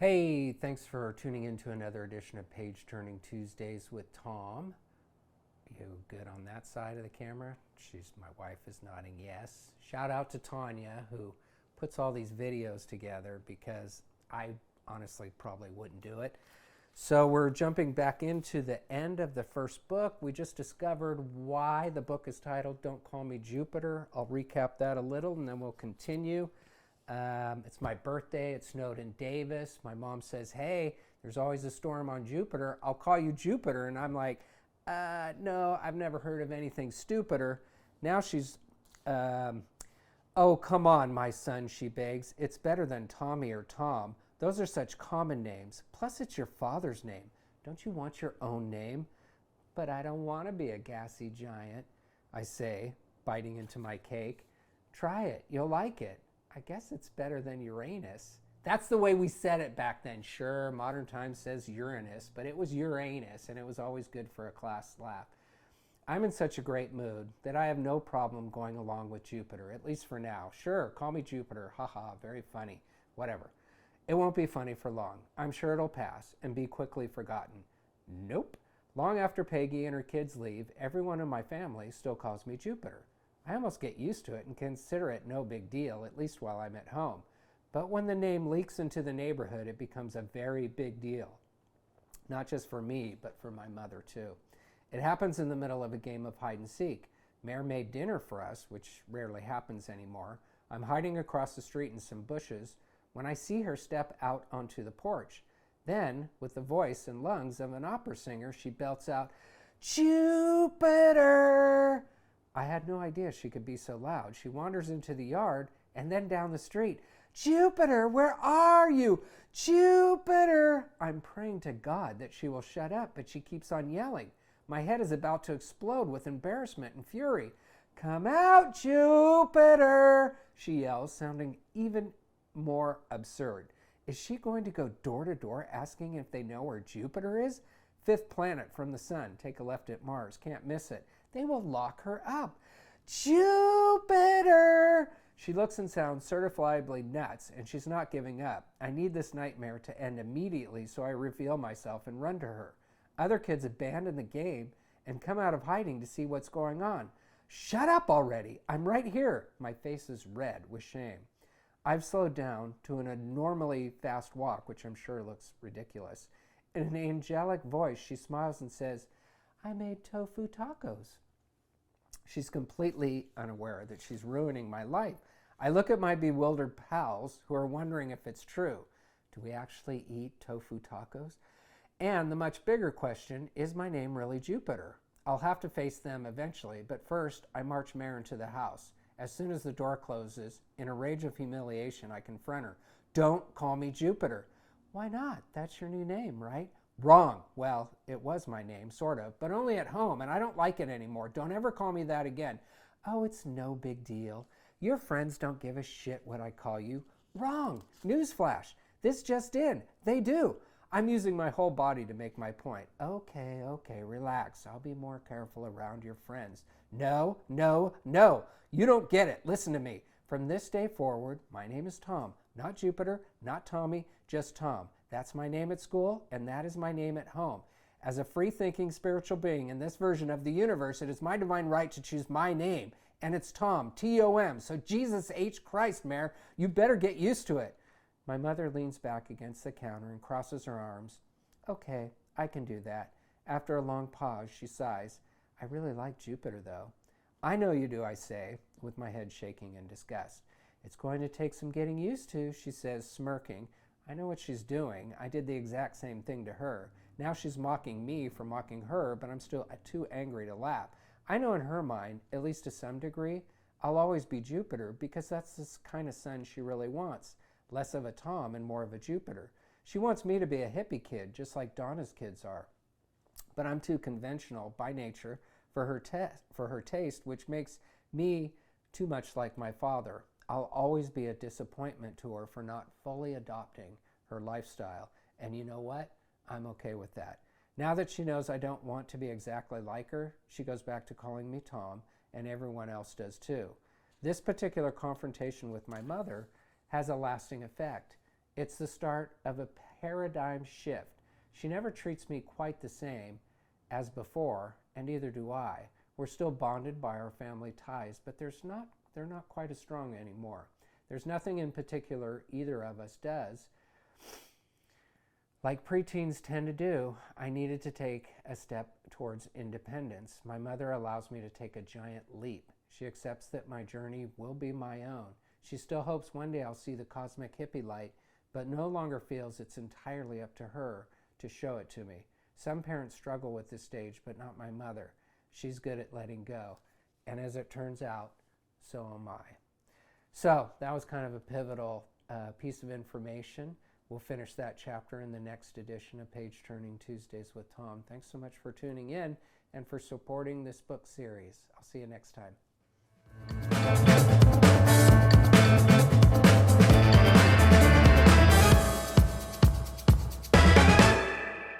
Hey, thanks for tuning in to another edition of Page Turning Tuesdays with Tom. You good on that side of the camera? My wife is nodding yes. Shout out to Tanya, who puts all these videos together, because I honestly probably wouldn't do it. So we're jumping back into the end of the first book. We just discovered why the book is titled Don't Call Me Jupiter. I'll recap that a little and then we'll continue. It's my birthday. It snowed in Davis. My mom says, hey, there's always a storm on Jupiter. I'll call you Jupiter. And I'm like, no, I've never heard of anything stupider. Now she's, oh, come on, my son, she begs. It's better than Tommy or Tom. Those are such common names. Plus, it's your father's name. Don't you want your own name? But I don't want to be a gassy giant, I say, biting into my cake. Try it. You'll like it. I guess it's better than Uranus. That's the way we said it back then. Sure, modern times says Uranus, but it was Uranus, and it was always good for a class laugh. I'm in such a great mood that I have no problem going along with Jupiter, at least for now. Sure, call me Jupiter. Haha, very funny. Whatever. It won't be funny for long. I'm sure it'll pass and be quickly forgotten. Nope. Long after Peggy and her kids leave, everyone in my family still calls me Jupiter. I almost get used to it and consider it no big deal, at least while I'm at home. But when the name leaks into the neighborhood, it becomes a very big deal. Not just for me, but for my mother too. It happens in the middle of a game of hide and seek. Mare made dinner for us, which rarely happens anymore. I'm hiding across the street in some bushes when I see her step out onto the porch. Then, with the voice and lungs of an opera singer, she belts out, Jupiter! I had no idea she could be so loud. She wanders into the yard and then down the street. Jupiter, where are you? Jupiter! I'm praying to God that she will shut up, but she keeps on yelling. My head is about to explode with embarrassment and fury. Come out, Jupiter! She yells, sounding even more absurd. Is she going to go door to door asking if they know where Jupiter is? Fifth planet from the sun. Take a left at Mars. Can't miss it. They will lock her up. Jupiter! She looks and sounds certifiably nuts, and she's not giving up. I need this nightmare to end immediately, so I reveal myself and run to her. Other kids abandon the game and come out of hiding to see what's going on. Shut up already! I'm right here. My face is red with shame. I've slowed down to an abnormally fast walk, which I'm sure looks ridiculous. In an angelic voice, she smiles and says, I made tofu tacos. She's completely unaware that she's ruining my life. I look at my bewildered pals who are wondering if it's true. Do we actually eat tofu tacos? And the much bigger question, is my name really Jupiter? I'll have to face them eventually, but first I march Mare into the house. As soon as the door closes, in a rage of humiliation, I confront her. Don't call me Jupiter. Why not? That's your new name, right? Wrong. Well, it was my name, sort of, but only at home, and I don't like it anymore. Don't ever call me that again. Oh, it's no big deal. Your friends don't give a shit what I call you. Wrong. Newsflash. This just in. They do. I'm using my whole body to make my point. Okay, relax. I'll be more careful around your friends. No. You don't get it. Listen to me. From this day forward, my name is Tom. Not Jupiter, not Tommy, just Tom. That's my name at school, and that is my name at home. As a free-thinking spiritual being in this version of the universe, it is my divine right to choose my name, and it's Tom, T-O-M. So Jesus H. Christ, Mare, you better get used to it. My mother leans back against the counter and crosses her arms. Okay, I can do that. After a long pause, she sighs. I really like Jupiter, though. I know you do, I say, with my head shaking in disgust. It's going to take some getting used to, she says, smirking. I know what she's doing. I did the exact same thing to her. Now she's mocking me for mocking her, but I'm still too angry to laugh. I know in her mind, at least to some degree, I'll always be Jupiter because that's the kind of son she really wants. Less of a Tom and more of a Jupiter. She wants me to be a hippie kid, just like Donna's kids are. But I'm too conventional by nature for her taste, which makes me too much like my father. I'll always be a disappointment to her for not fully adopting her lifestyle. And you know what? I'm okay with that. Now that she knows I don't want to be exactly like her, she goes back to calling me Tom, and everyone else does too. This particular confrontation with my mother has a lasting effect. It's the start of a paradigm shift. She never treats me quite the same as before, and neither do I. We're still bonded by our family ties, but they're not quite as strong anymore. There's nothing in particular either of us does. Like preteens tend to do, I needed to take a step towards independence. My mother allows me to take a giant leap. She accepts that my journey will be my own. She still hopes one day I'll see the cosmic hippie light, but no longer feels it's entirely up to her to show it to me. Some parents struggle with this stage, but not my mother. She's good at letting go. And as it turns out, so am I. So that was kind of a pivotal piece of information. We'll finish that chapter in the next edition of Page Turning Tuesdays with Tom. Thanks so much for tuning in and for supporting this book series. I'll see you next time.